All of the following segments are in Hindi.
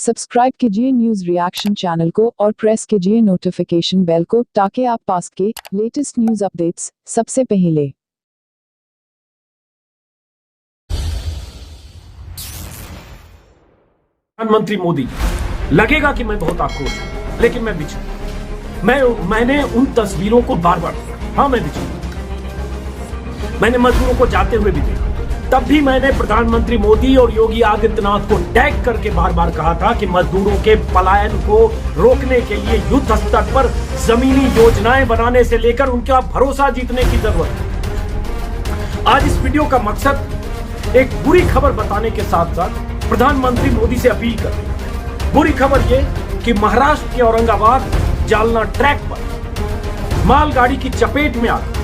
सब्सक्राइब कीजिए न्यूज रिएक्शन चैनल को और प्रेस कीजिए नोटिफिकेशन बेल को ताकि आप पास के लेटेस्ट न्यूज अपडेट्स सबसे पहले। प्रधानमंत्री मोदी, लगेगा कि मैं बहुत आक्रोश हूं, लेकिन मैं बिछड़ा। मैंने उन तस्वीरों को बार बार देखा। हाँ, मैं बिछड़ा। मैंने मजदूरों को जाते हुए भी देखा। तब भी मैंने प्रधानमंत्री मोदी और योगी आदित्यनाथ को टैग करके बार बार कहा था कि मजदूरों के पलायन को रोकने के लिए युद्ध स्तर पर जमीनी योजनाएं बनाने से लेकर उनका भरोसा जीतने की जरूरत है। आज इस वीडियो का मकसद एक बुरी खबर बताने के साथ साथ प्रधानमंत्री मोदी से अपील कर। बुरी खबर यह कि महाराष्ट्र के औरंगाबाद जालना ट्रैक पर मालगाड़ी की चपेट में आकर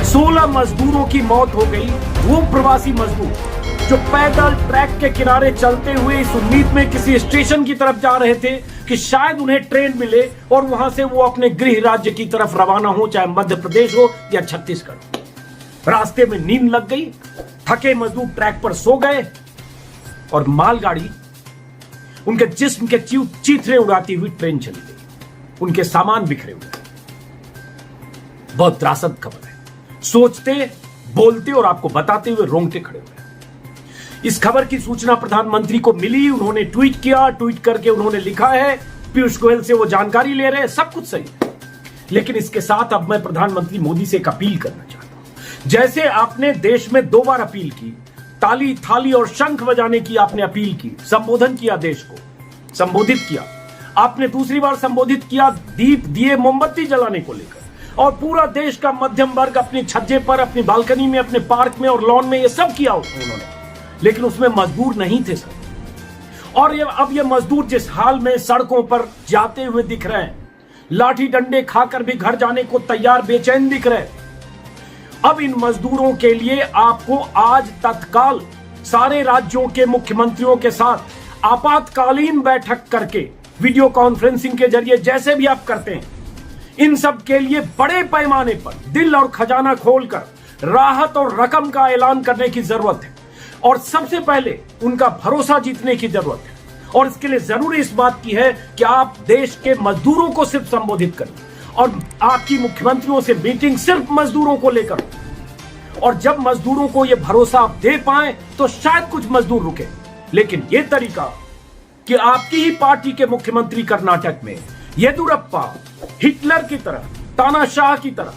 16 मजदूरों की मौत हो गई। वो प्रवासी मजदूर जो पैदल ट्रैक के किनारे चलते हुए इस उम्मीद में किसी स्टेशन की तरफ जा रहे थे कि शायद उन्हें ट्रेन मिले और वहां से वो अपने गृह राज्य की तरफ रवाना हो, चाहे मध्य प्रदेश हो या छत्तीसगढ़। रास्ते में नींद लग गई, थके मजदूर ट्रैक पर सो गए और मालगाड़ी उनके जिस्म के चीथड़े उड़ाती हुई ट्रेन चली गई। उनके सामान बिखरे हुए। बहुत त्रासद खबर है। सोचते, बोलते और आपको बताते हुए रोंगटे खड़े हुए। इस खबर की सूचना प्रधानमंत्री को मिली, उन्होंने ट्वीट किया। ट्वीट करके उन्होंने लिखा है पीयूष गोयल से वो जानकारी ले रहे हैं, सब कुछ सही है। लेकिन इसके साथ अब मैं प्रधानमंत्री मोदी से एक अपील करना चाहता हूं। जैसे आपने देश में 2 बार अपील की, ताली, थाली और शंख बजाने की आपने अपील की, संबोधन किया, देश को संबोधित किया। आपने दूसरी बार संबोधित किया दीप, दिए, मोमबत्ती जलाने को लेकर, और पूरा देश का मध्यम वर्ग अपनी छज्जे पर, अपनी बालकनी में, अपने पार्क में और लॉन में ये सब किया उन्होंने। लेकिन उसमें मजदूर नहीं थे सर। और अब ये मजदूर जिस हाल में सड़कों पर जाते हुए दिख रहे हैं, लाठी डंडे खाकर भी घर जाने को तैयार, बेचैन दिख रहे हैं। अब इन मजदूरों के लिए आपको आज तत्काल सारे राज्यों के मुख्यमंत्रियों के साथ आपातकालीन बैठक करके, वीडियो कॉन्फ्रेंसिंग के जरिए, जैसे भी आप करते हैं, इन सब के लिए बड़े पैमाने पर दिल और खजाना खोलकर राहत और रकम का ऐलान करने की जरूरत है। और सबसे पहले उनका भरोसा जीतने की जरूरत है। और इसके लिए जरूरी इस बात की है कि आप देश के मजदूरों को सिर्फ संबोधित करें और आपकी मुख्यमंत्रियों से मीटिंग सिर्फ मजदूरों को लेकर। और जब मजदूरों को यह भरोसा आप दे पाए तो शायद कुछ मजदूर रुके। लेकिन यह तरीका कि आपकी ही पार्टी के मुख्यमंत्री कर्नाटक में येदुरप्पा हिटलर की तरह, तानाशाह की तरह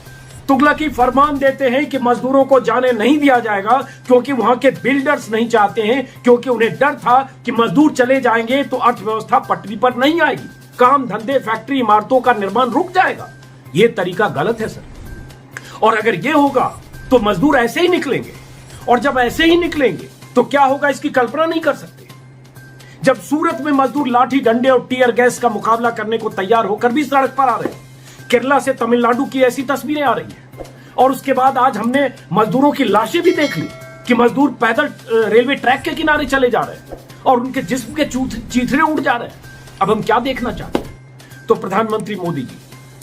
तुगलकी फरमान देते हैं कि मजदूरों को जाने नहीं दिया जाएगा क्योंकि वहां के बिल्डर्स नहीं चाहते हैं, क्योंकि उन्हें डर था कि मजदूर चले जाएंगे तो अर्थव्यवस्था पटरी पर नहीं आएगी, काम धंधे, फैक्ट्री, इमारतों का निर्माण रुक जाएगा। यह तरीका गलत है सर। और अगर यह होगा तो मजदूर ऐसे ही निकलेंगे, और जब ऐसे ही निकलेंगे तो क्या होगा इसकी कल्पना नहीं कर सकते। जब सूरत में मजदूर लाठी डंडे और टीयर गैस का मुकाबला करने को तैयार होकर भी सड़क पर आ रहे हैं, केरला से तमिलनाडु की ऐसी तस्वीरें आ रही हैं। और उसके बाद आज हमने मजदूरों की लाशें भी देख ली कि मजदूर पैदल रेलवे ट्रैक के किनारे चले जा रहे हैं और उनके जिस्म के चीथड़े उड़ जा रहे हैं। अब हम क्या देखना चाहते हैं? तो प्रधानमंत्री मोदी जी,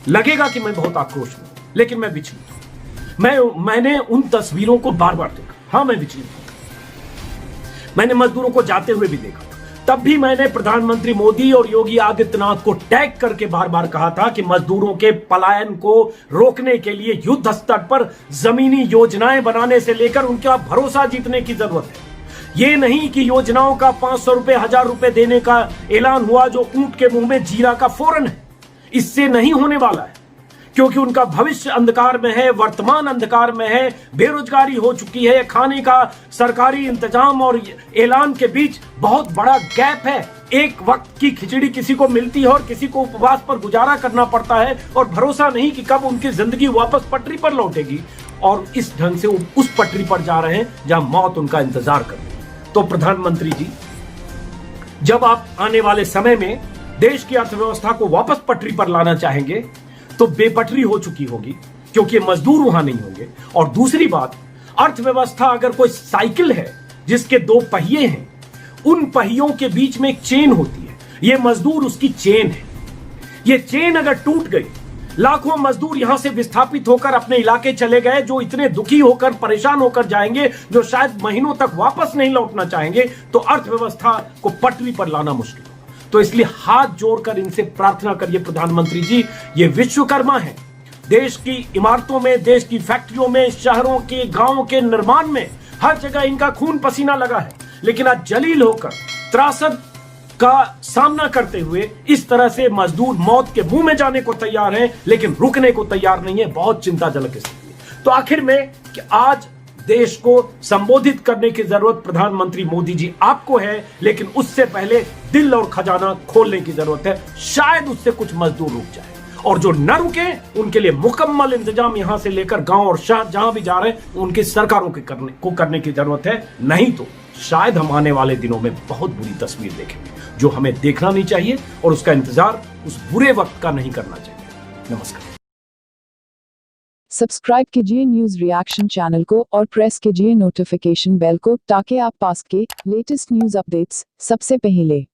लगेगा कि मैं बहुत आक्रोश हूं, लेकिन मैं विचलित हूं। मैंने उन तस्वीरों को बार बार देखा। हाँ, मैं विचलित हूं। मैंने मजदूरों को जाते हुए भी देखा। तब भी मैंने प्रधानमंत्री मोदी और योगी आदित्यनाथ को टैग करके बार बार कहा था कि मजदूरों के पलायन को रोकने के लिए युद्ध स्तर पर जमीनी योजनाएं बनाने से लेकर उनका भरोसा जीतने की जरूरत है। यह नहीं कि योजनाओं का 500 रुपए, 1000 रुपए देने का ऐलान हुआ जो ऊंट के मुंह में जीरा का फोरन है। इससे नहीं होने वाला है, क्योंकि उनका भविष्य अंधकार में है, वर्तमान अंधकार में है, बेरोजगारी हो चुकी है, खाने का सरकारी इंतजाम और ऐलान के बीच बहुत बड़ा गैप है। एक वक्त की खिचड़ी किसी को मिलती है और किसी को उपवास पर गुजारा करना पड़ता है, और भरोसा नहीं कि कब उनकी जिंदगी वापस पटरी पर लौटेगी। और इस ढंग से उस पटरी पर जा रहे हैं जहां मौत उनका इंतजार कर रही है। तो प्रधानमंत्री जी, जब आप आने वाले समय में देश की अर्थव्यवस्था को वापस पटरी पर लाना चाहेंगे तो बेपटरी हो चुकी होगी, क्योंकि मजदूर वहां नहीं होंगे। और दूसरी बात, अर्थव्यवस्था अगर कोई साइकिल है जिसके 2 पहिए हैं, उन पहियों के बीच में एक चेन होती है। यह मजदूर उसकी चेन है। यह चेन अगर टूट गई, लाखों मजदूर यहां से विस्थापित होकर अपने इलाके चले गए, जो इतने दुखी होकर, परेशान होकर जाएंगे, जो शायद महीनों तक वापस नहीं लौटना चाहेंगे, तो अर्थव्यवस्था को पटरी पर लाना मुश्किल होगा। तो इसलिए हाथ जोड़कर इनसे प्रार्थना करिए प्रधानमंत्री जी, ये विश्वकर्मा है। देश की इमारतों में, देश की फैक्ट्रियों में, शहरों के, गांवों के निर्माण में हर जगह इनका खून पसीना लगा है, लेकिन आज जलील होकर त्रासद का सामना करते हुए इस तरह से मजदूर मौत के मुंह में जाने को तैयार हैं, लेकिन रुकने को तैयार नहीं है। बहुत चिंताजनक स्थिति है। तो आखिर में कि आज देश को संबोधित करने की जरूरत प्रधानमंत्री मोदी जी आपको है, लेकिन उससे पहले दिल और खजाना खोलने की जरूरत है। शायद उससे कुछ मजदूर रुक जाए, और जो न रुके उनके लिए मुकम्मल इंतजाम यहां से लेकर गांव और शहर जहां भी जा रहे हैं उनकी सरकारों के करने की जरूरत है। नहीं तो शायद हम आने वाले दिनों में बहुत बुरी तस्वीर देखेंगे, जो हमें देखना नहीं चाहिए और उसका इंतजार उस बुरे वक्त का नहीं करना चाहिए। नमस्कार। सब्सक्राइब कीजिए न्यूज रिएक्शन चैनल को और प्रेस कीजिए नोटिफिकेशन बेल को, ताकि आप पास के लेटेस्ट न्यूज अपडेट्स सबसे पहले